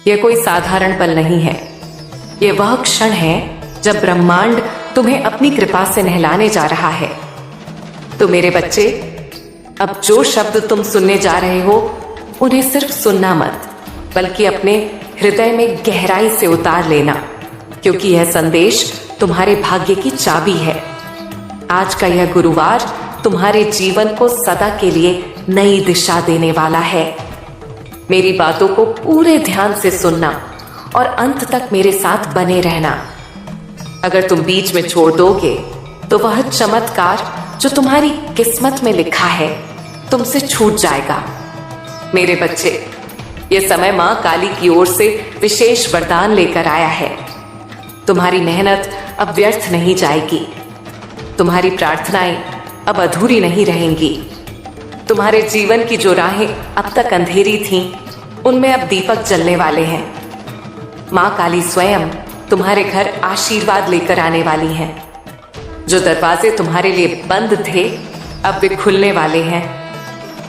यह कोई साधारण पल नहीं है। यह वह क्षण है जब ब्रह्मांड तुम्हें अपनी कृपा से नहलाने जा रहा है। तो मेरे बच्चे, अब जो शब्द तुम सुनने जा रहे हो उन्हें सिर्फ सुनना मत, बल्कि अपने हृदय में गहराई से उतार लेना, क्योंकि यह संदेश तुम्हारे भाग्य की चाबी है। आज का यह गुरुवार तुम्हारे जीवन को सदा के लिए नई दिशा देने वाला है। मेरी बातों को पूरे ध्यान से सुनना और अंत तक मेरे साथ बने रहना। अगर तुम बीच में छोड़ दोगे तो वह चमत्कार जो तुम्हारी किस्मत में लिखा है तुमसे छूट जाएगा। मेरे बच्चे, ये समय मां काली की ओर से विशेष वरदान लेकर आया है। तुम्हारी मेहनत अब व्यर्थ नहीं जाएगी। तुम्हारी प्रार्थनाएं अब अधूरी नहीं रहेंगी। तुम्हारे जीवन की जो राहें अब तक अंधेरी थीं, उनमें अब दीपक जलने वाले हैं। मां काली स्वयं तुम्हारे घर आशीर्वाद लेकर आने वाली हैं। जो दरवाजे तुम्हारे लिए बंद थे, अब वे खुलने वाले हैं।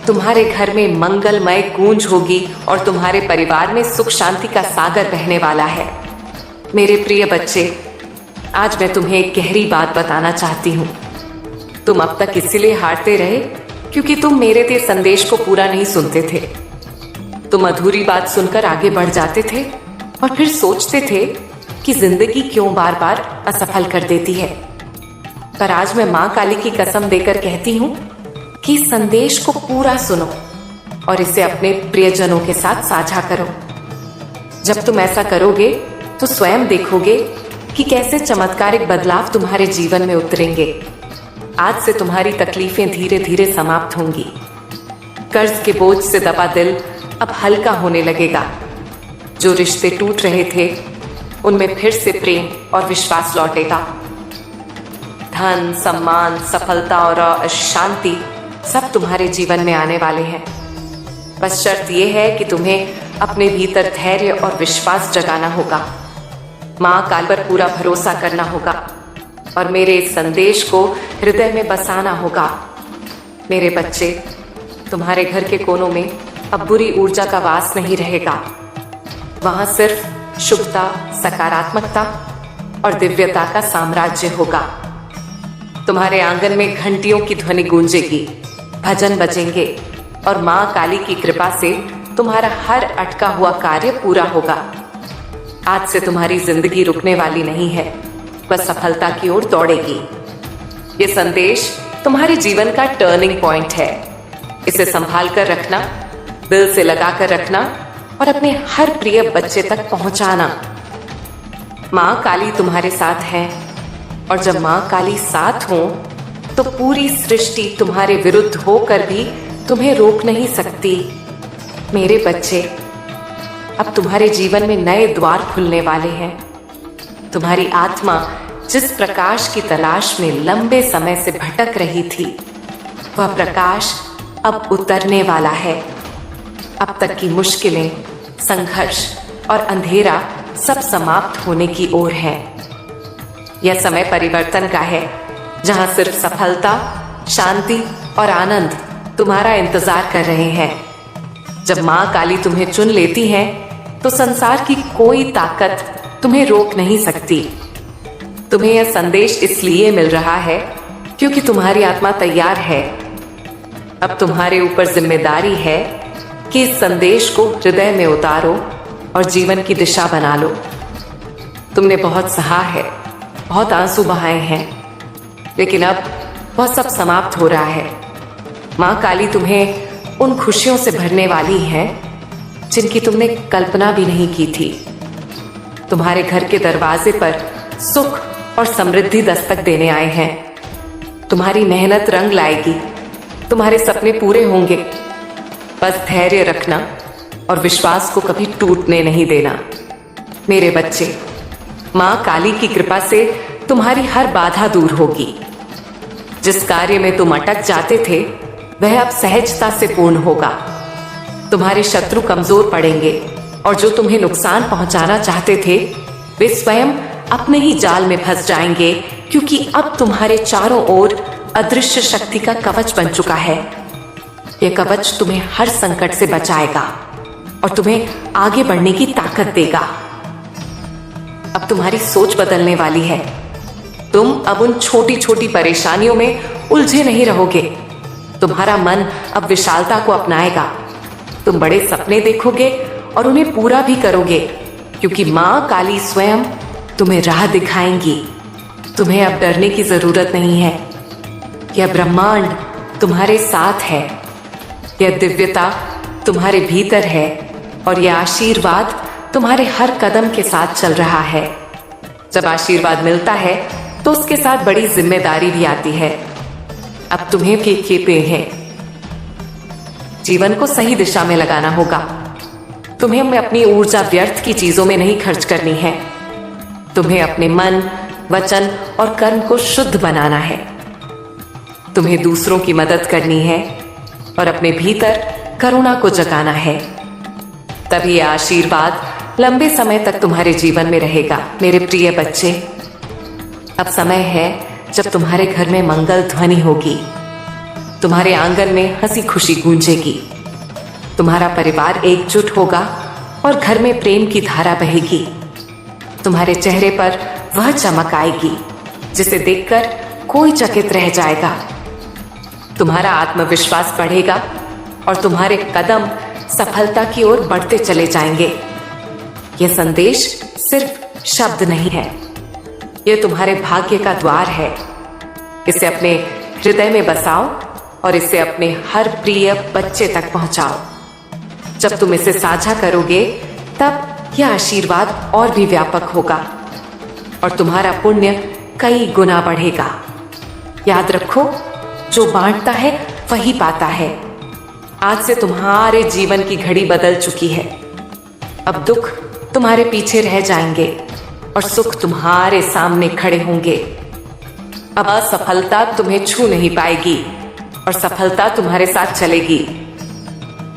तुम्हारे घर में मंगलमय गूंज होगी और तुम्हारे परिवार में सुख शांति का सागर बहने वाला है। मेरे प्रिय बच्चे, आज मैं तुम्हें एक गहरी बात बताना चाहती हूँ। तुम अब तक इसीलिए हारते रहे क्योंकि तुम मेरे दिए संदेश को पूरा नहीं सुनते थे। तुम अधूरी बात सुनकर आगे बढ़ जाते थे और फिर सोचते थे कि जिंदगी क्यों बार बार असफल कर देती है। पर आज मैं मां काली की कसम देकर कहती हूँ कि इस संदेश को पूरा सुनो और इसे अपने प्रियजनों के साथ साझा करो। जब तुम ऐसा करोगे तो स्वयं देखोगे कि कैसे चमत्कारिक बदलाव तुम्हारे जीवन में उतरेंगे। आज से तुम्हारी तकलीफें धीरे धीरे समाप्त होंगी। कर्ज के बोझ से दबा दिल अब हल्का होने लगेगा। जो रिश्ते टूट रहे थे, उनमें फिर से प्रेम और विश्वास लौटेगा। धन, सम्मान, सफलता और शांति सब तुम्हारे जीवन में आने वाले हैं। बस शर्त यह है कि तुम्हें अपने भीतर धैर्य और विश्वास जगाना होगा। मां काल पर पूरा भरोसा करना होगा और मेरे इस संदेश को हृदय में बसाना होगा। मेरे बच्चे, तुम्हारे घर के कोनों में अब बुरी ऊर्जा का वास नहीं रहेगा। वहां सिर्फ शुभता, सकारात्मकता और दिव्यता का साम्राज्य होगा। तुम्हारे आंगन में घंटियों की ध्वनि गूंजेगी, भजन बजेंगे और मां काली की कृपा से तुम्हारा हर अटका हुआ कार्य पूरा होगा। आज से तुम्हारी जिंदगी रुकने वाली नहीं है, बस सफलता की ओर दौड़ेगी। ये संदेश तुम्हारे जीवन का टर्निंग पॉइंट है। इसे संभाल कर रखना, दिल से लगा कर रखना और अपने हर प्रिय बच्चे तक पहुंचाना। मां काली तुम्हारे साथ है और जब मां काली साथ हो तो पूरी सृष्टि तुम्हारे विरुद्ध होकर भी तुम्हें रोक नहीं सकती। मेरे बच्चे, अब तुम्हारे जीवन में नए द्वार खुलने वाले हैं। तुम्हारी आत्मा जिस प्रकाश की तलाश में लंबे समय से भटक रही थी, वह प्रकाश अब उतरने वाला है। अब तक की मुश्किलें, संघर्ष और अंधेरा सब समाप्त होने की ओर है। यह समय परिवर्तन का है, जहां सिर्फ सफलता, शांति और आनंद तुम्हारा इंतजार कर रहे हैं। जब मां काली तुम्हें चुन लेती है तो संसार की कोई ताकत तुम्हें रोक नहीं सकती। तुम्हें यह संदेश इसलिए मिल रहा है क्योंकि तुम्हारी आत्मा तैयार है। अब तुम्हारे ऊपर जिम्मेदारी है कि इस संदेश को हृदय में उतारो और जीवन की दिशा बना लो। तुमने बहुत सहा है, बहुत आंसू बहाए हैं, लेकिन अब वह सब समाप्त हो रहा है। मां काली तुम्हें उन खुशियों से भरने वाली है जिनकी तुमने कल्पना भी नहीं की थी। तुम्हारे घर के दरवाजे पर सुख और समृद्धि दस्तक देने आए हैं। तुम्हारी मेहनत रंग लाएगी, तुम्हारे सपने पूरे होंगे। बस धैर्य रखना और विश्वास को कभी टूटने नहीं देना। मेरे बच्चे, मां काली की कृपा से तुम्हारी हर बाधा दूर होगी। जिस कार्य में तुम अटक जाते थे, वह अब सहजता से पूर्ण होगा। तुम्हारे शत्रु कमजोर पड़ेंगे और जो तुम्हें नुकसान पहुंचाना चाहते थे, वे स्वयं अपने ही जाल में फंस जाएंगे, क्योंकि अब तुम्हारे चारों ओर अदृश्य शक्ति का कवच बन चुका है। यह कवच तुम्हें हर संकट से बचाएगा। और तुम्हें आगे बढ़ने की ताकत देगा। अब तुम्हारी सोच बदलने वाली है। तुम अब उन छोटी छोटी परेशानियों में उलझे नहीं रहोगे। तुम्हारा मन अब विशालता को अपनाएगा। तुम बड़े सपने देखोगे और उन्हें पूरा भी करोगे, क्योंकि माँ काली स्वयं तुम्हें राह दिखाएंगी। तुम्हें अब डरने की जरूरत नहीं है। यह ब्रह्मांड तुम्हारे साथ है। यह दिव्यता तुम्हारे भीतर है और यह आशीर्वाद तुम्हारे हर कदम के साथ चल रहा है। जब आशीर्वाद मिलता है तो उसके साथ बड़ी जिम्मेदारी भी आती है। अब तुम्हें भी खेपे हैं। जीवन को सही दिशा में लगाना होगा। तुम्हें अपनी ऊर्जा व्यर्थ की चीजों में नहीं खर्च करनी है। तुम्हें अपने मन, वचन और कर्म को शुद्ध बनाना है। तुम्हें दूसरों की मदद करनी है और अपने भीतर करुणा को जगाना है। तभी यह आशीर्वाद लंबे समय तक तुम्हारे जीवन में रहेगा। मेरे प्रिय बच्चे, अब समय है जब तुम्हारे घर में मंगल ध्वनि होगी। तुम्हारे आंगन में हंसी खुशी गूंजेगी। तुम्हारा परिवार एकजुट होगा और घर में प्रेम की धारा बहेगी। तुम्हारे चेहरे पर वह चमक आएगी जिसे देखकर कोई चकित रह जाएगा। तुम्हारा आत्मविश्वास बढ़ेगा और तुम्हारे कदम सफलता की ओर बढ़ते चले जाएंगे। यह संदेश सिर्फ शब्द नहीं है, यह तुम्हारे भाग्य का द्वार है। इसे अपने हृदय में बसाओ और इसे अपने हर प्रिय बच्चे तक पहुंचाओ। जब तुम इसे साझा करोगे तब यह आशीर्वाद और भी व्यापक होगा और तुम्हारा पुण्य कई गुना बढ़ेगा। याद रखो, जो बांटता है वही पाता है। आज से तुम्हारे जीवन की घड़ी बदल चुकी है। अब दुख तुम्हारे पीछे रह जाएंगे और सुख तुम्हारे सामने खड़े होंगे। अब असफलता तुम्हें छू नहीं पाएगी और सफलता तुम्हारे साथ चलेगी।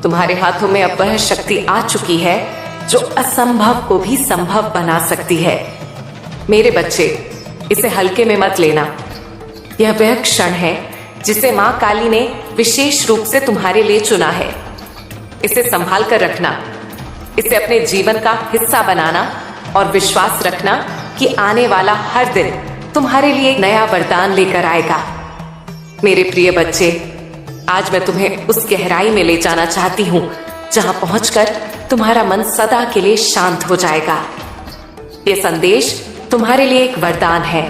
तुम्हारे हाथों में अब वह शक्ति आ चुकी है जो असंभव को भी संभव बना सकती है। मेरे बच्चे, इसे हल्के में मत लेना। यह वह क्षण है जिसे मां काली ने विशेष रूप से तुम्हारे लिए चुना है। इसे संभाल कर रखना, इसे अपने जीवन का हिस्सा बनाना और विश्वास रखना कि आने वाला हर दिन तुम्हारे लिए एक नया वरदान लेकर आएगा। मेरे प्रिय बच्चे, आज मैं तुम्हें उस गहराई में ले जाना चाहती हूँ जहां पहुंचकर तुम्हारा मन सदा के लिए शांत हो जाएगा। यह संदेश तुम्हारे लिए एक वरदान है,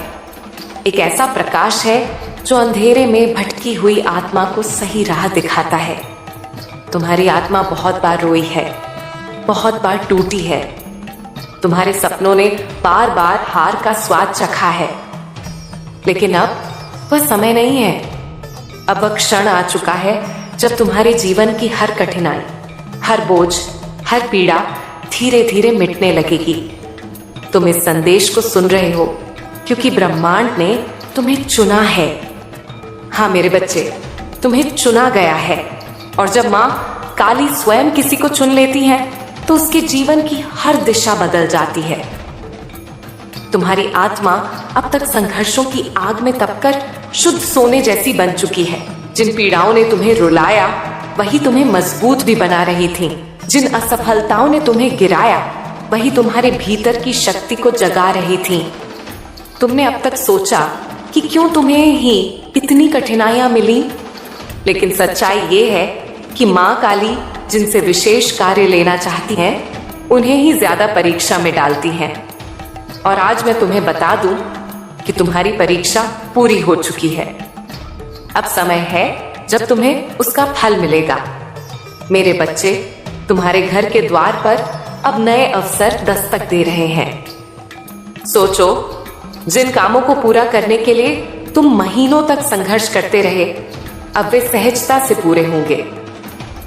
एक ऐसा प्रकाश है जो अंधेरे में भटकी हुई आत्मा को सही राह दिखाता है। तुम्हारी आत्मा बहुत बार रोई है, बहुत बार टूटी है। तुम्हारे सपनों ने बार बार हार का स्वाद चखा है, लेकिन अब वह समय नहीं है। अब वह क्षण आ चुका है जब तुम्हारे जीवन की हर कठिनाई, हर बोझ, हर पीड़ा धीरे धीरे मिटने लगेगी। तुम इस संदेश को सुन रहे हो क्योंकि ब्रह्मांड ने तुम्हें चुना है। हाँ मेरे बच्चे, तुम्हें चुना गया है। और जब माँ काली स्वयं किसी को चुन लेती है तो उसके जीवन की हर दिशा बदल जाती है। तुम्हारी आत्मा अब तक संघर्षों की आग में तपकर शुद्ध सोने जैसी बन चुकी है। जिन पीड़ाओं ने तुम्हें रुलाया वही तुम्हें मजबूत भी बना रही थी। जिन असफलताओं ने तुम्हें गिराया वही तुम्हारे भीतर की शक्ति को जगा रही थी। तुमने अब तक सोचा कि क्यों तुम्हें ही इतनी कठिनाइयां मिली, लेकिन सच्चाई ये है कि माँ काली जिनसे विशेष कार्य लेना चाहती हैं, उन्हें ही ज्यादा परीक्षा में डालती हैं। और आज मैं तुम्हें बता दूं कि तुम्हारी परीक्षा पूरी हो चुकी है। अब समय है जब तुम्हें उसका फल मिलेगा। मेरे बच्चे, तुम्हारे घर के द्वार पर अब नए अवसर दस्तक दे रहे हैं। सोचो, जिन कामों को पूरा करने के लिए तुम महीनों तक संघर्ष करते रहे, अब वे सहजता से पूरे होंगे।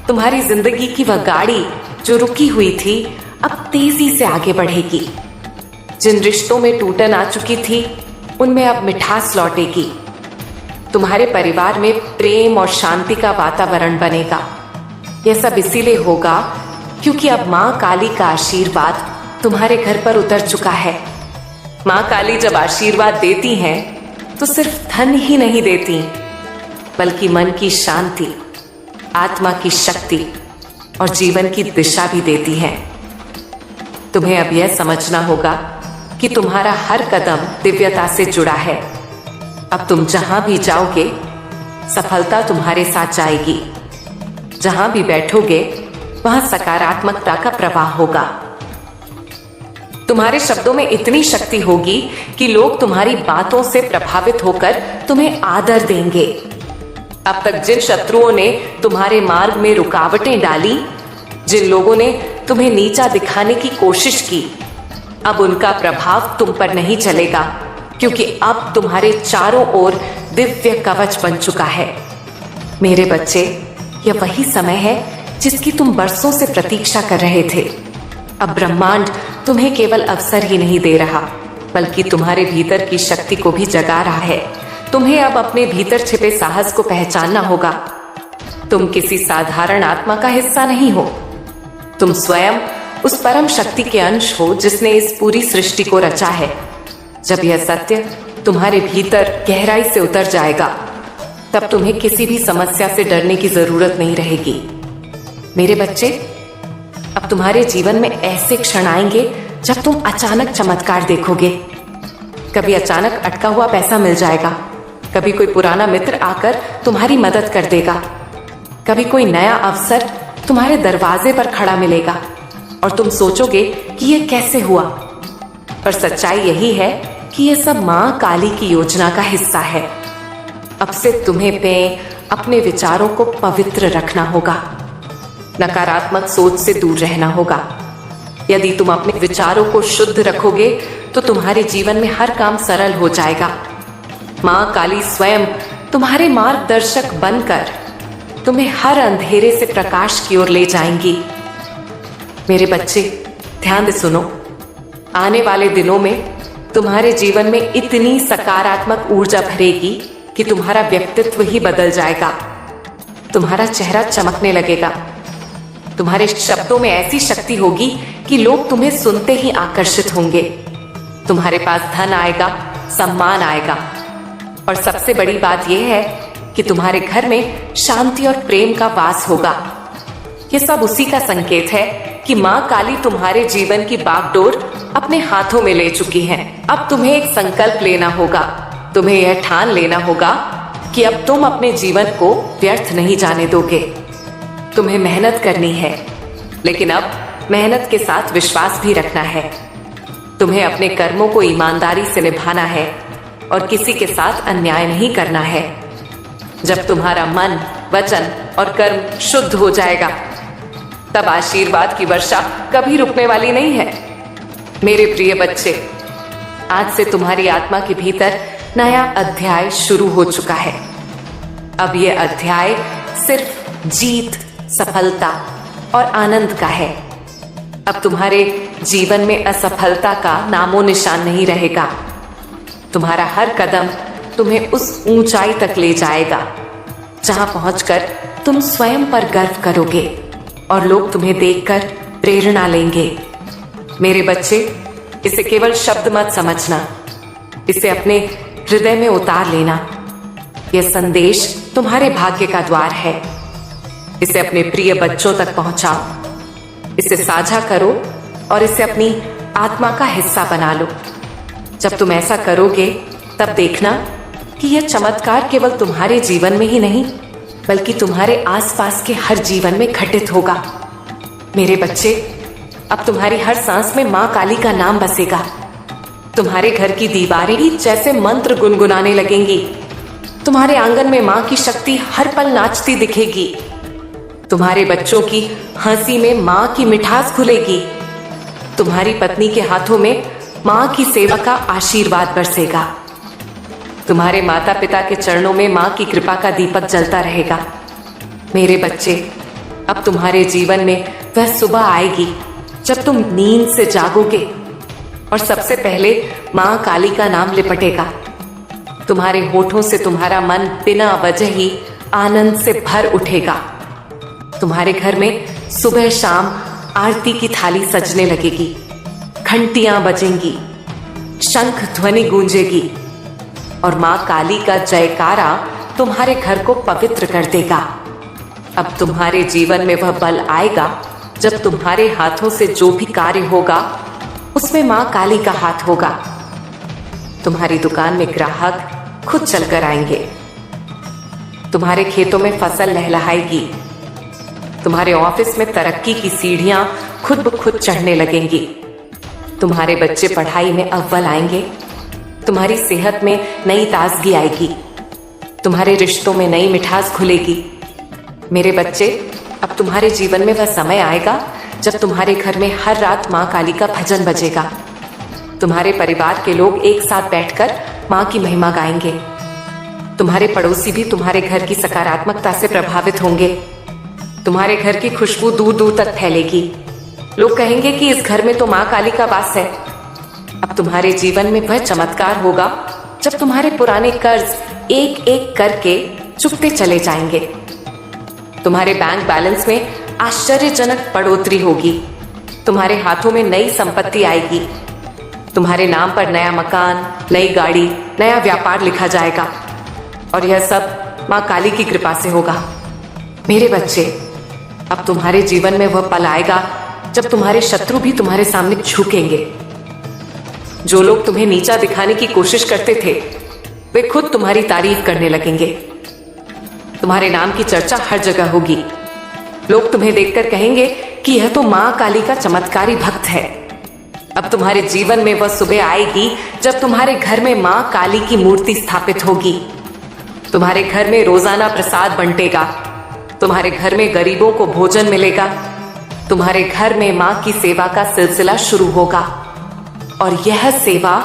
तुम्हारी जिंदगी की वह गाड़ी जो रुकी हुई थी अब तेजी से आगे बढ़ेगी। जिन रिश्तों में टूटन आ चुकी थी उनमें अब मिठास लौटेगी। तुम्हारे परिवार में प्रेम और शांति का वातावरण बनेगा। यह सब इसीलिए होगा क्योंकि अब माँ काली का आशीर्वाद तुम्हारे घर पर उतर चुका है। माँ काली जब आशीर्वाद देती हैं तो सिर्फ धन ही नहीं देती, बल्कि मन की शांति, आत्मा की शक्ति, और जीवन की दिशा भी देती हैं। तुम्हें अब यह समझना होगा कि तुम्हारा हर कदम दिव्यता से जुड़ा है। अब तुम जहां भी जाओगे, सफलता तुम्हारे साथ जाएगी। जहां भी बैठोगे, वहां सकारात्मकता का प्रवाह होगा। तुम्हारे शब्दों में इतनी शक्ति होगी कि लोग तुम्हारी बातों से प्रभावित होकर तुम्हें आदर देंगे। अब तक जिन शत्रुओं ने तुम्हारे मार्ग में रुकावटें डाली, जिन लोगों ने तुम्हें नीचा दिखाने की कोशिश की, अब उनका प्रभाव तुम पर नहीं चलेगा, क्योंकि अब तुम्हारे चारों ओर दिव्य कवच बन चुका है। मेरे बच्चे, यह वही समय है जिसकी तुम बरसों से प्रतीक्षा कर रहे थे। अब ब्रह्मांड तुम्हें केवल अवसर ही नहीं दे रहा, बल्कि तुम्हारे भीतर की शक्ति को भी जगा रहा है। तुम्हें अब अपने भीतर छिपे साहस को पहचानना होगा। तुम किसी साधारण आत्मा का हिस्सा नहीं हो। तुम स्वयं उस परम शक्ति के अंश हो जिसने इस पूरी सृष्टि को रचा है। जब यह सत्य तुम्हारे भीतर गहराई से उतर जाएगा, तब तुम्हें किसी भी समस्या से डरने की जरूरत नहीं रहेगी। मेरे बच्चे, अब तुम्हारे जीवन में ऐसे क्षण आएंगे जब तुम अचानक चमत्कार देखोगे। कभी अचानक अटका हुआ पैसा मिल जाएगा, कभी कोई पुराना मित्र आकर तुम्हारी मदद कर देगा, कभी कोई नया अवसर तुम्हारे दरवाजे पर खड़ा मिलेगा और तुम सोचोगे कि यह कैसे हुआ। पर सच्चाई यही है कि यह सब मां काली की योजना का हिस्सा है। अब से तुम्हें अपने विचारों को पवित्र रखना होगा, नकारात्मक सोच से दूर रहना होगा। यदि तुम अपने विचारों को शुद्ध रखोगे तो तुम्हारे जीवन में हर काम सरल हो जाएगा। मां काली स्वयं तुम्हारे मार्गदर्शक बनकर तुम्हें हर अंधेरे से प्रकाश की ओर ले जाएंगी। मेरे बच्चे, ध्यान से सुनो। आने वाले दिनों में तुम्हारे जीवन में इतनी सकारात्मक ऊर्जा भरेगी कि तुम्हारा व्यक्तित्व ही बदल जाएगा। तुम्हारा चेहरा चमकने लगेगा। तुम्हारे शब्दों में ऐसी शक्ति होगी कि लोग तुम्हें सुनते ही आकर्षित होंगे। तुम्हारे पास धन आएगा, सम्मान आएगा, और सबसे बड़ी बात यह है कि तुम्हारे घर में शांति और प्रेम का वास होगा। यह सब उसी का संकेत है कि मां काली तुम्हारे जीवन की बागडोर अपने हाथों में ले चुकी है। अब तुम्हें एक संकल्प लेना होगा। तुम्हें यह ठान लेना होगा कि अब तुम अपने जीवन को व्यर्थ नहीं जाने दोगे। तुम्हें मेहनत करनी है, लेकिन अब मेहनत के साथ विश्वास भी रखना है। तुम्हें अपने कर्मों को ईमानदारी से निभाना है और किसी के साथ अन्याय नहीं करना है। जब तुम्हारा मन, वचन और कर्म शुद्ध हो जाएगा, तब आशीर्वाद की वर्षा कभी रुकने वाली नहीं है। मेरे प्रिय बच्चे, आज से तुम्हारी आत्मा के भीतर नया अध्याय शुरू हो चुका है। अब यह अध्याय सिर्फ जीत, सफलता और आनंद का है। अब तुम्हारे जीवन में असफलता का नामो निशान नहीं रहेगा। तुम्हारा हर कदम तुम्हें उस ऊंचाई तक ले जाएगा जहां पहुंचकर तुम स्वयं पर गर्व करोगे और लोग तुम्हें देखकर प्रेरणा लेंगे। मेरे बच्चे, इसे केवल शब्द मत समझना, इसे अपने हृदय में उतार लेना। यह संदेश तुम्हारे भाग्य का द्वार है। इसे अपने प्रिय बच्चों तक पहुंचाओ, इसे साझा करो और इसे अपनी आत्मा का हिस्सा बना लो। जब तुम ऐसा करोगे, तब देखना कि यह चमत्कार केवल तुम्हारे जीवन में ही नहीं, बल्कि तुम्हारे आसपास के हर जीवन में घटित होगा। मेरे बच्चे, अब तुम्हारी हर सांस में मां काली का नाम बसेगा। तुम्हारे घर की दीवारें भी जैसे मंत्र गुनगुनाने लगेंगी। तुम्हारे आंगन में मां की शक्ति हर पल नाचती दिखेगी। तुम्हारे बच्चों की हंसी में मां की मिठास घुलेगी। तुम्हारी पत्नी के हाथों में मां की सेवा का आशीर्वाद बरसेगा। तुम्हारे माता पिता के चरणों में मां की कृपा का दीपक जलता रहेगा। मेरे बच्चे, अब तुम्हारे जीवन में वह सुबह आएगी जब तुम नींद से जागोगे और सबसे पहले मां काली का नाम लिपटेगा। तुम्हारे होठों से तुम्हारा मन बिना वजह ही आनंद से भर उठेगा। तुम्हारे घर में सुबह शाम आरती की थाली सजने लगेगी, घंटियां बजेंगी, शंख ध्वनि गूंजेगी और मां काली का जयकारा तुम्हारे घर को पवित्र कर देगा। अब तुम्हारे जीवन में वह पल आएगा जब तुम्हारे हाथों से जो भी कार्य होगा उसमें मां काली का हाथ होगा। तुम्हारी दुकान में ग्राहक खुद चलकर आएंगे, तुम्हारे खेतों में फसल लहलहाएगी, तुम्हारे ऑफिस में तरक्की की सीढ़ियां खुद ब खुद चढ़ने लगेंगी, तुम्हारे बच्चे पढ़ाई में अव्वल आएंगे, तुम्हारी सेहत में नई ताजगी आएगी, तुम्हारे रिश्तों में नई मिठास खुलेगी। मेरे बच्चे, अब तुम्हारे जीवन में वह समय आएगा जब तुम्हारे घर में हर रात मां काली का भजन बजेगा। तुम्हारे परिवार के लोग एक साथ बैठकर मां की महिमा गाएंगे। तुम्हारे पड़ोसी भी तुम्हारे घर की सकारात्मकता से प्रभावित होंगे। तुम्हारे घर की खुशबू दूर दूर तक फैलेगी। लोग कहेंगे कि इस घर में तो मां काली का वास है। अब तुम्हारे जीवन में वह चमत्कार होगा जब तुम्हारे पुराने कर्ज एक एक करके चुकते चले जाएंगे। तुम्हारे बैंक बैलेंस में आश्चर्यजनक बढ़ोतरी होगी। तुम्हारे हाथों में नई संपत्ति आएगी। तुम्हारे नाम पर नया मकान, नई गाड़ी, नया व्यापार लिखा जाएगा और यह सब मां काली की कृपा से होगा। मेरे बच्चे, अब तुम्हारे जीवन में वह पल आएगा जब तुम्हारे शत्रु भी तुम्हारे सामने झुकेंगे। जो लोग तुम्हें नीचा दिखाने की कोशिश करते थे वे खुद तुम्हारी तारीफ करने लगेंगे। तुम्हारे नाम की चर्चा हर जगह होगी। लोग तुम्हें देखकर कहेंगे कि यह तो मां काली का चमत्कारी भक्त है। अब तुम्हारे जीवन में वह सुबह आएगी जब तुम्हारे घर में मां काली की मूर्ति स्थापित होगी। तुम्हारे घर में रोजाना प्रसाद बंटेगा। तुम्हारे घर में गरीबों को भोजन मिलेगा। तुम्हारे घर में मां की सेवा का सिलसिला शुरू होगा और यह सेवा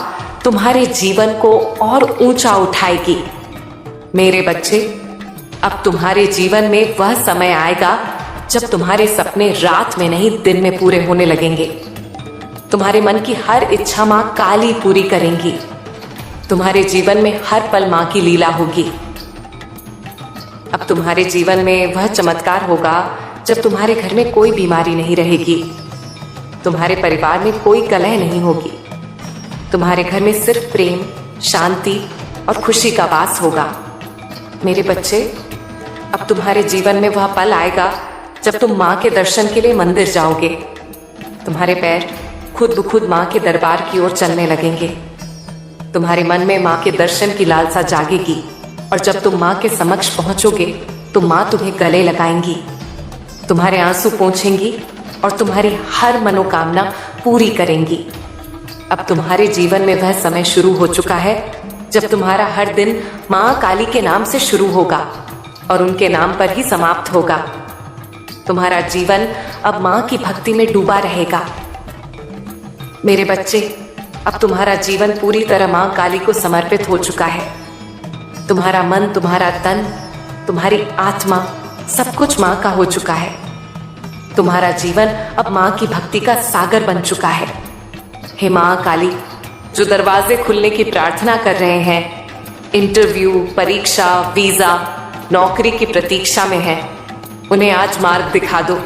तुम्हारे जीवन को और ऊंचा उठाएगी। मेरे बच्चे, अब तुम्हारे जीवन में वह समय आएगा जब तुम्हारे सपने रात में नहीं दिन में पूरे होने लगेंगे। तुम्हारे मन की हर इच्छा मां काली पूरी करेंगी। तुम्हारे जीवन में हर पल मां की लीला होगी। अब तुम्हारे जीवन में वह चमत्कार होगा जब तुम्हारे घर में कोई बीमारी नहीं रहेगी। तुम्हारे परिवार में कोई कलह नहीं होगी। तुम्हारे घर में सिर्फ प्रेम, शांति और खुशी का वास होगा। मेरे बच्चे, अब तुम्हारे जीवन में वह पल आएगा जब तुम मां के दर्शन के लिए मंदिर जाओगे। तुम्हारे पैर खुद ब खुद मां के दरबार की ओर चलने लगेंगे। तुम्हारे मन में मां के दर्शन की लालसा जागेगी और जब तुम मां के समक्ष पहुंचोगे तो मां तुम्हें गले लगाएंगी, तुम्हारे आंसू पोंछेंगी और तुम्हारी हर मनोकामना पूरी करेंगी। अब तुम्हारे जीवन में वह समय शुरू हो चुका है जब तुम्हारा हर दिन मां काली के नाम से शुरू होगा और उनके नाम पर ही समाप्त होगा। तुम्हारा जीवन अब मां की भक्ति में डूबा रहेगा। मेरे बच्चे, अब तुम्हारा जीवन पूरी तरह मां काली को समर्पित हो चुका है। तुम्हारा मन, तुम्हारा तन, तुम्हारी आत्मा सब कुछ मां का हो चुका है। तुम्हारा जीवन अब मां की भक्ति का सागर बन चुका है। हे मां काली, जो दरवाजे खुलने की प्रार्थना कर रहे हैं, इंटरव्यू, परीक्षा, वीजा, नौकरी की प्रतीक्षा में हैं, उन्हें आज मार्ग दिखा दो।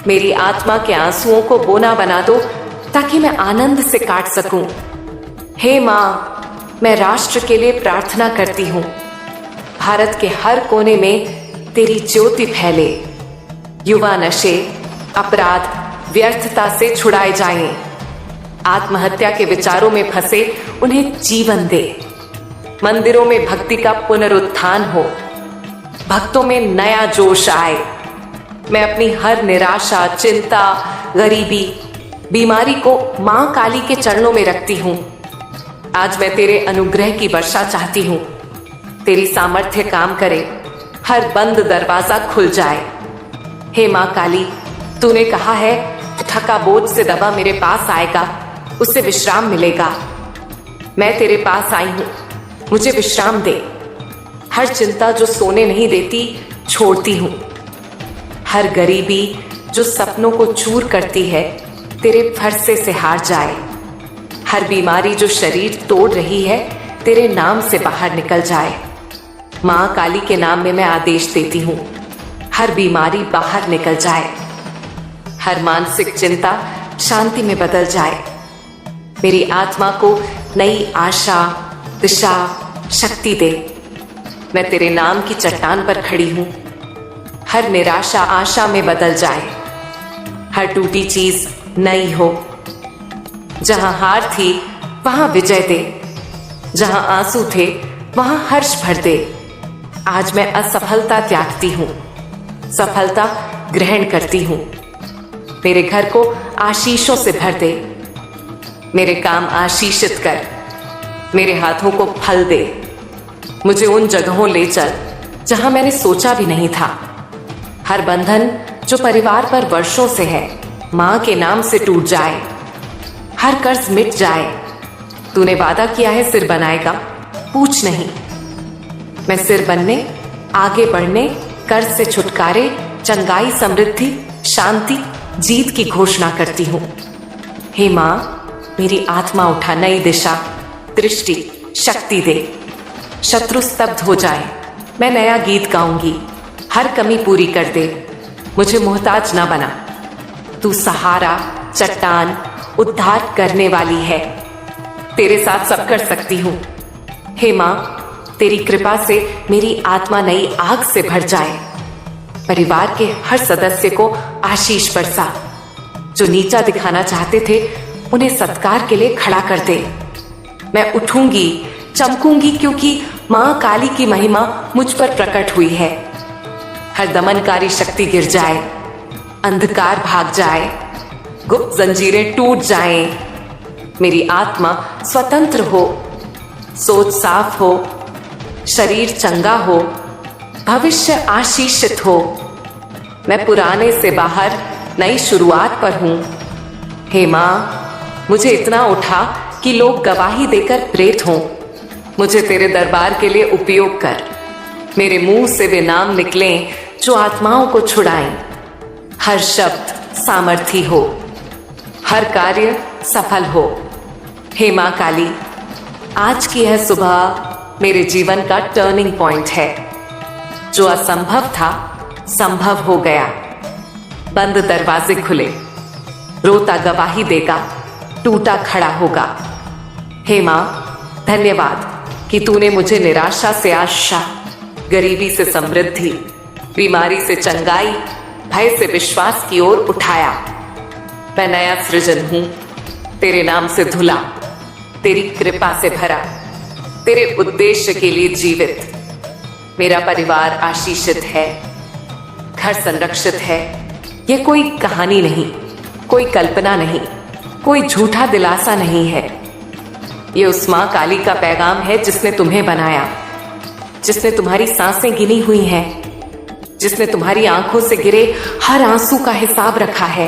मेरी आत्मा के आंसुओं को बोना बना दो ताकि मैं आनंद से काट सकूं। हे मां, मैं राष्ट्र के लिए प्रार्थना करती हूं। भारत के हर कोने में तेरी ज्योति फैले। युवा नशे, अपराध, व्यर्थता से छुड़ाए जाएं। आत्महत्या के विचारों में फंसे उन्हें जीवन दे। मंदिरों में भक्ति का पुनरुत्थान हो। भक्तों में नया जोश आए। मैं अपनी हर निराशा, चिंता, गरीबी, बीमारी को मां काली के चरणों में रखती हूं। आज मैं तेरे अनुग्रह की वर्षा चाहती हूं। तेरी सामर्थ्य काम करे, हर बंद दरवाजा खुल जाए। हे मां काली, तूने कहा है थका बोझ से दबा मेरे पास आएगा, उससे विश्राम मिलेगा। मैं तेरे पास आई हूं, मुझे विश्राम दे। हर चिंता जो सोने नहीं देती छोड़ती हूं। हर गरीबी जो सपनों को चूर करती है तेरे फरसे से हार जाए। हर बीमारी जो शरीर तोड़ रही है तेरे नाम से बाहर निकल जाए। मां काली के नाम में मैं आदेश देती हूं, हर बीमारी बाहर निकल जाए। हर मानसिक चिंता शांति में बदल जाए। मेरी आत्मा को नई आशा, दिशा, शक्ति दे। मैं तेरे नाम की चट्टान पर खड़ी हूं। हर निराशा आशा में बदल जाए, हर टूटी चीज नई हो। जहां हार थी वहां विजय दे, जहां आंसू थे वहां हर्ष भर दे। आज मैं असफलता त्यागती हूं, सफलता ग्रहण करती हूं। मेरे घर को आशीषों से भर दे, मेरे काम आशीषित कर, मेरे हाथों को फल दे। मुझे उन जगहों ले चल जहां मैंने सोचा भी नहीं था। हर बंधन जो परिवार पर वर्षों से है, मां के नाम से टूट जाए। हर कर्ज मिट जाए। तूने वादा किया है सिर बनाएगा, पूछ नहीं। मैं सिर बनने, आगे बढ़ने, कर्ज से छुटकारे, चंगाई, समृद्धि, शांति, जीत की घोषणा करती हूं। हे मां, मेरी आत्मा उठा, नई दिशा, दृष्टि, शक्ति दे। शत्रु स्तब्ध हो जाए, मैं नया गीत गाऊंगी। हर कमी पूरी कर दे, मुझे मोहताज ना बना। तू सहारा, चट्टान, उद्धार करने वाली है। तेरे साथ सब कर सकती हूं। हे मां, तेरी कृपा से मेरी आत्मा नई आग से भर जाए। परिवार के हर सदस्य को आशीष बरसा। जो नीचा दिखाना चाहते थे उन्हें सत्कार के लिए खड़ा कर दे। मैं उठूंगी, चमकूंगी, क्योंकि मां काली की महिमा मुझ पर प्रकट हुई है। हर दमनकारी शक्ति गिर जाए, अंधकार भाग जाए, गुप्त जंजीरें टूट जाएं। मेरी आत्मा स्वतंत्र हो, सोच साफ हो, शरीर चंगा हो, भविष्य आशीषित हो। मैं पुराने से बाहर नई शुरुआत पर हूं। हे मां, मुझे इतना उठा कि लोग गवाही देकर प्रेरित हों। मुझे तेरे दरबार के लिए उपयोग कर। मेरे मुंह से वे नाम निकलें जो आत्माओं को छुड़ाएं। हर शब्द सामर्थी हो, हर कार्य सफल हो। हे मां काली, आज की यह सुबह मेरे जीवन का टर्निंग पॉइंट है। जो असंभव था संभव हो गया। बंद दरवाजे खुले, रोता गवाही देगा, टूटा खड़ा होगा। हे मां, धन्यवाद कि तूने मुझे निराशा से आशा, गरीबी से समृद्धि, बीमारी से चंगाई, भय से विश्वास की ओर उठाया। मैं नया सृजन हूं, तेरे नाम से धुला, तेरी कृपा से भरा, तेरे उद्देश्य के लिए जीवित। मेरा परिवार आशीषित है, घर संरक्षित है। यह कोई कहानी नहीं, कोई कल्पना नहीं, कोई झूठा दिलासा नहीं है। ये उस मां काली का पैगाम है जिसने तुम्हें बनाया, जिसने तुम्हारी सांसें गिनी हुई हैं, जिसने तुम्हारी आंखों से गिरे हर आंसू का हिसाब रखा है।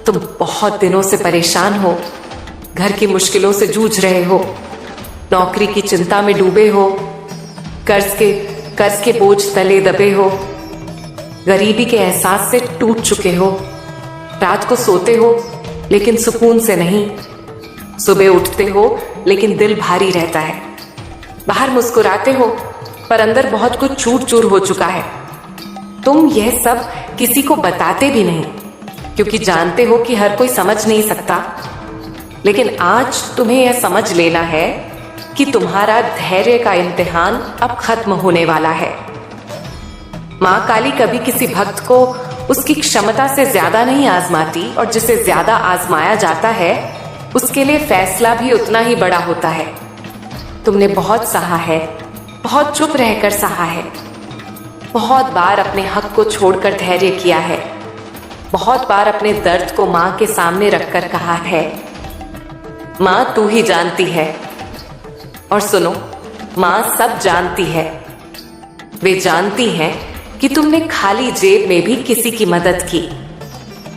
तुम बहुत दिनों से परेशान हो, घर की मुश्किलों से जूझ रहे हो, नौकरी की चिंता में डूबे हो, कर्ज के बोझ तले दबे हो, गरीबी के एहसास से टूट चुके हो। रात को सोते हो लेकिन सुकून से नहीं, सुबह उठते हो लेकिन दिल भारी रहता है। बाहर मुस्कुराते हो पर अंदर बहुत कुछ चूर चूर हो चुका है। तुम यह सब किसी को बताते भी नहीं, क्योंकि जानते हो कि हर कोई समझ नहीं सकता। लेकिन आज तुम्हें यह समझ लेना है कि तुम्हारा धैर्य का इम्तिहान अब खत्म होने वाला है। मां काली कभी किसी भक्त को उसकी क्षमता से ज्यादा नहीं आजमाती, और जिसे ज्यादा आजमाया जाता है उसके लिए फैसला भी उतना ही बड़ा होता है। तुमने बहुत सहा है, बहुत चुप रहकर सहा है, बहुत बार अपने हक को छोड़कर धैर्य किया है, बहुत बार अपने दर्द को मां के सामने रखकर कहा है, मां तू ही जानती है। और सुनो, मां सब जानती है। वे जानती हैं कि तुमने खाली जेब में भी किसी की मदद की,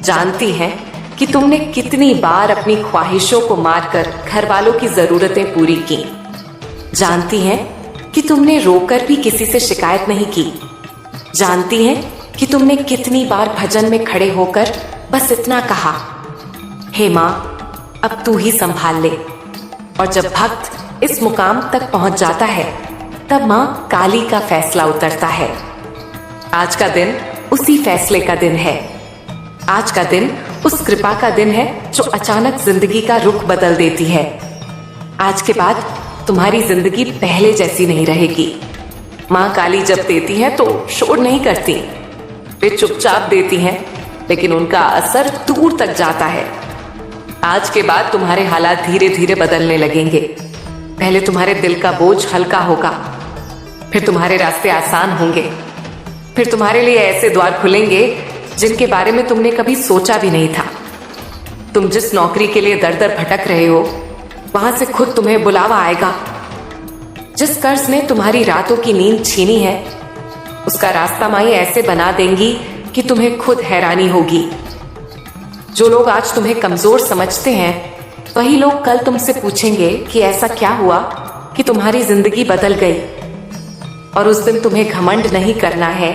जानती हैं कि तुमने कितनी बार अपनी ख्वाहिशों को मारकर घर वालों की जरूरतें पूरी की, जानती हैं कि तुमने रोकर भी किसी से शिकायत नहीं की, जानती हैं कि तुमने कितनी बार भजन में खड़े होकर बस इतना कहा, हे मां अब तू ही संभाल ले। और जब भक्त इस मुकाम तक पहुंच जाता है तब मां काली का फैसला उतरता है। आज का दिन उसी फैसले का दिन है। आज का दिन उस कृपा का दिन है जो अचानक जिंदगी का रुख बदल देती है। आज के बाद तुम्हारी जिंदगी पहले जैसी नहीं रहेगी। मां काली जब देती है तो शोर नहीं करती, वे चुपचाप देती हैं, लेकिन उनका असर दूर तक जाता है। आज के बाद तुम्हारे हालात धीरे धीरे बदलने लगेंगे। पहले तुम्हारे दिल का बोझ हल्का होगा, फिर तुम्हारे रास्ते आसान होंगे, फिर तुम्हारे लिए ऐसे द्वार खुलेंगे जिनके बारे में तुमने कभी सोचा भी नहीं था। तुम जिस नौकरी के लिए दर दर भटक रहे हो, वहां से खुद तुम्हें बुलावा आएगा। जिस कर्ज ने तुम्हारी रातों की नींद छीनी है, उसका रास्ता माई ऐसे बना देंगी कि तुम्हें खुद हैरानी होगी। जो लोग आज तुम्हें कमजोर समझते हैं, वही लोग कल तुमसे पूछेंगे कि ऐसा क्या हुआ कि तुम्हारी जिंदगी बदल गई। और उस दिन तुम्हें घमंड नहीं करना है,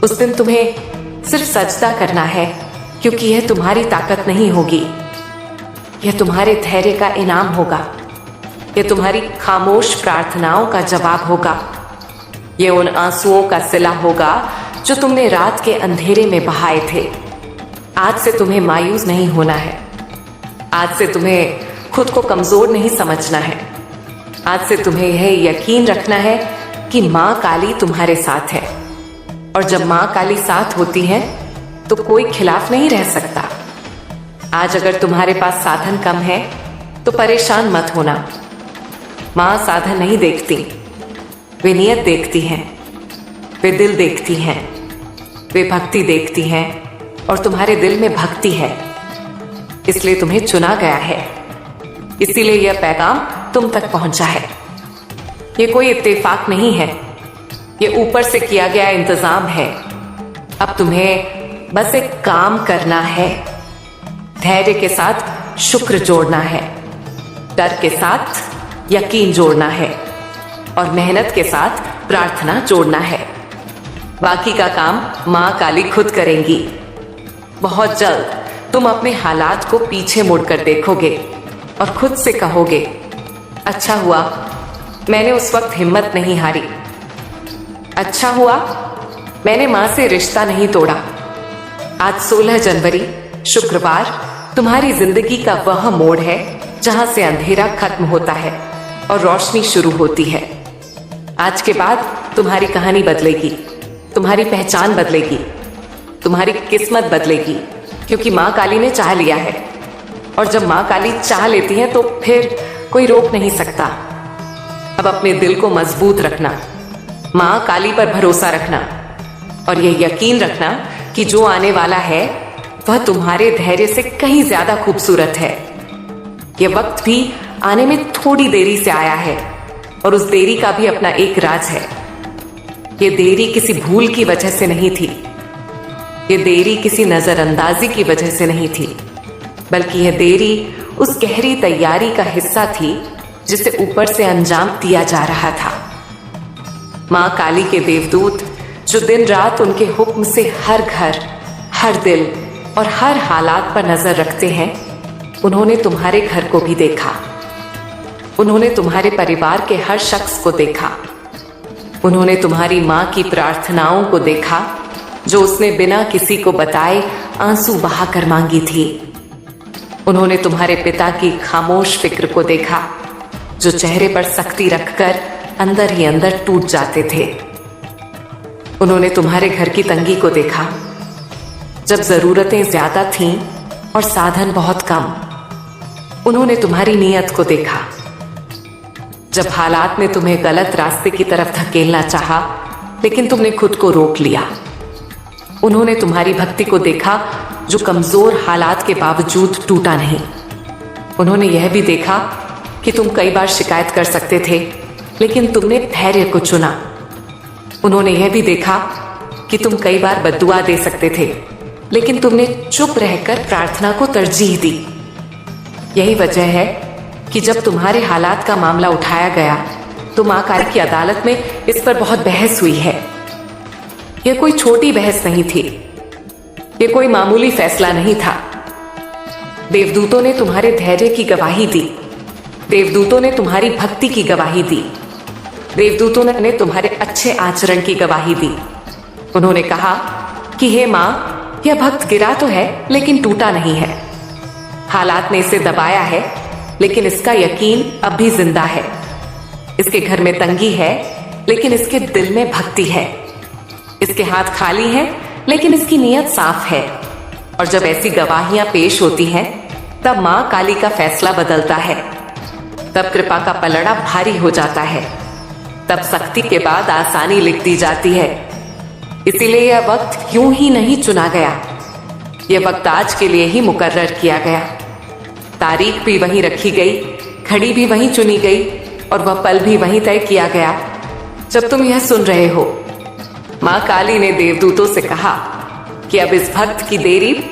उस दिन तुम्हें सिर्फ सजदा करना है, क्योंकि यह तुम्हारी ताकत नहीं होगी, यह तुम्हारे धैर्य का इनाम होगा। यह तुम्हारी खामोश प्रार्थनाओं का जवाब होगा। यह उन आंसुओं का सिला होगा जो तुमने रात के अंधेरे में बहाए थे। आज से तुम्हें मायूस नहीं होना है। आज से तुम्हें खुद को कमजोर नहीं समझना है। आज से तुम्हें यह यकीन रखना है कि माँ काली तुम्हारे साथ है। और जब माँ काली साथ होती है तो कोई खिलाफ नहीं रह सकता। आज अगर तुम्हारे पास साधन कम है तो परेशान मत होना। माँ साधन नहीं देखती, वे नियत देखती हैं, वे दिल देखती हैं, वे भक्ति देखती हैं, और तुम्हारे दिल में भक्ति है, इसलिए तुम्हें चुना गया है। इसीलिए यह पैगाम तुम तक पहुंचा है। यह कोई इत्तेफाक नहीं है, यह ऊपर से किया गया इंतजाम है। अब तुम्हें बस एक काम करना है। धैर्य के साथ शुक्र जोड़ना है, डर के साथ यकीन जोड़ना है, और मेहनत के साथ प्रार्थना जोड़ना है। बाकी का काम माँ काली खुद करेंगी। बहुत जल्द तुम अपने हालात को पीछे मुड़कर देखोगे और खुद से कहोगे, अच्छा हुआ मैंने उस वक्त हिम्मत नहीं हारी। अच्छा हुआ मैंने माँ से रिश्ता नहीं तोड़ा। आज 16 जनवरी शुक्रवार तुम्हारी जिंदगी का वह मोड़ है जहां से अंधेरा खत्म होता है और रोशनी शुरू होती है। आज के बाद तुम्हारी कहानी बदलेगी, तुम्हारी पहचान बदलेगी, तुम्हारी किस्मत बदलेगी, क्योंकि माँ काली ने चाह लिया है। और जब माँ काली चाह लेती है तो फिर कोई रोक नहीं सकता। अब अपने दिल को मजबूत रखना, माँ काली पर भरोसा रखना, और यह यकीन रखना कि जो आने वाला है वह तुम्हारे धैर्य से कहीं ज्यादा खूबसूरत है। यह वक्त भी आने में थोड़ी देरी से आया है, और उस देरी का भी अपना एक राज है। यह देरी किसी भूल की वजह से नहीं थी, यह देरी किसी नजरअंदाजी की वजह से नहीं थी, बल्कि यह देरी उस गहरी तैयारी का हिस्सा थी जिसे ऊपर से अंजाम दिया जा रहा था। माँ काली के देवदूत जो दिन रात उनके हुक्म से हर घर, हर दिल और हर हालात पर नजर रखते हैं, उन्होंने तुम्हारे घर को भी देखा। उन्होंने तुम्हारे परिवार के हर शख्स को देखा। उन्होंने तुम्हारी माँ की प्रार्थनाओं को देखा जो उसने बिना किसी को बताए आंसू बहाकर मांगी थी। उन्होंने तुम्हारे पिता की खामोश फिक्र को देखा जो चेहरे पर सख्ती रखकर अंदर ही अंदर टूट जाते थे। उन्होंने तुम्हारे घर की तंगी को देखा जब जरूरतें ज्यादा थीं और साधन बहुत कम। उन्होंने तुम्हारी नीयत को देखा जब हालात ने तुम्हें गलत रास्ते की तरफ धकेलना चाहा, लेकिन तुमने खुद को रोक लिया। उन्होंने तुम्हारी भक्ति को देखा जो कमजोर हालात के बावजूद टूटा नहीं। उन्होंने यह भी देखा कि तुम कई बार शिकायत कर सकते थे, लेकिन तुमने धैर्य को चुना। उन्होंने यह भी देखा कि तुम कई बार बद्दुआ दे सकते थे, लेकिन तुमने चुप रहकर प्रार्थना को तरजीह दी। यही वजह है कि जब तुम्हारे हालात का मामला उठाया गया तो माँ काली की अदालत में इस पर बहुत बहस हुई है। यह कोई छोटी बहस नहीं थी, यह कोई मामूली फैसला नहीं था। देवदूतों ने तुम्हारे धैर्य की गवाही दी, देवदूतों ने तुम्हारी भक्ति की गवाही दी, देवदूतों ने तुम्हारे अच्छे आचरण की गवाही दी। उन्होंने कहा कि हे माँ, यह भक्त गिरा तो है लेकिन टूटा नहीं है। हालात ने इसे दबाया है, लेकिन इसका यकीन अब भी जिंदा है। इसके घर में तंगी है, लेकिन इसके दिल में भक्ति है। इसके हाथ खाली हैं, लेकिन इसकी नीयत साफ है। और जब ऐसी गवाहियां पेश होती हैं, तब माँ काली का फैसला बदलता है। तब कृपा का पलड़ा भारी हो जाता है। तब सख्ती के बाद आसानी लिख दी जाती है। इसीलिए यह वक्त यूं ही नहीं चुना गया। यह वक्त आज के लिए ही मुकर्रर किया गया। तारीख भी वहीं रखी गई, घड़ी भी वहीं चुनी गई, और वह पल भी वहीं तय किया गया जब तुम यह सुन रहे हो। माँ काली ने देवदूतों से कहा कि अब इस भक्त की देरी